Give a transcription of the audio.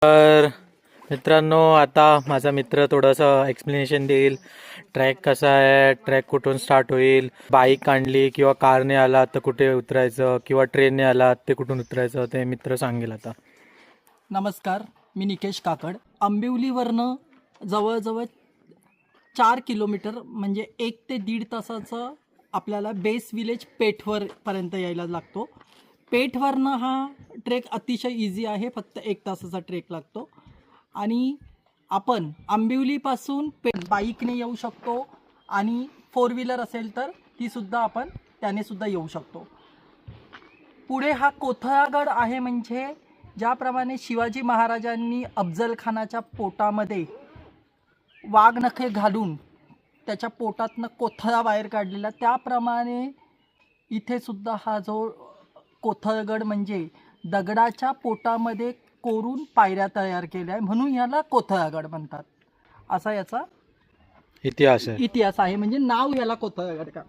तर मित्रांनो, आता माझा मित्र थोडंसं एक्सप्लेनेशन देईल. ट्रॅक कसा आहे, ट्रॅक कुठून स्टार्ट होईल, बाईक आणली किंवा कारने आला तर कुठे उतरायचं, किंवा ट्रेनने आला ते कुठून उतरायचं, ते मित्र सांगेल आता. नमस्कार, मी निकेश काकड. आंबिवलीवरनं जवळजवळ 4 किलोमीटर म्हणजे 1 ते 1.5 तासाचं आपल्याला बेस विलेज पेठवरपर्यंत यायला लागतो. पेठवरनं हा ट्रेक अतिशय इझी आहे, फक्त 1 तासाचा ट्रेक लागतो. आणि आपण आंबिवलीपासून बाईकने येऊ शकतो आणि 4 व्हीलर असेल तर तीसुद्धा आपण त्यानेसुद्धा येऊ शकतो. पुढे हा कोथळागड आहे. म्हणजे ज्याप्रमाणे शिवाजी महाराजांनी अफजल खानाच्या पोटामध्ये वाघनखे घालून त्याच्या पोटातनं कोथळा बाहेर काढलेला, त्याप्रमाणे इथे सुद्धा हा जो कोथळगड म्हणजे दगडाच्या पोटामध्ये कोरून पायऱ्या तयार केल्या आहे, म्हणून याला कोथळागड म्हणतात. असा याचा इतिहास आहे. इतिहास आहे, म्हणजे नाव याला कोथळगड का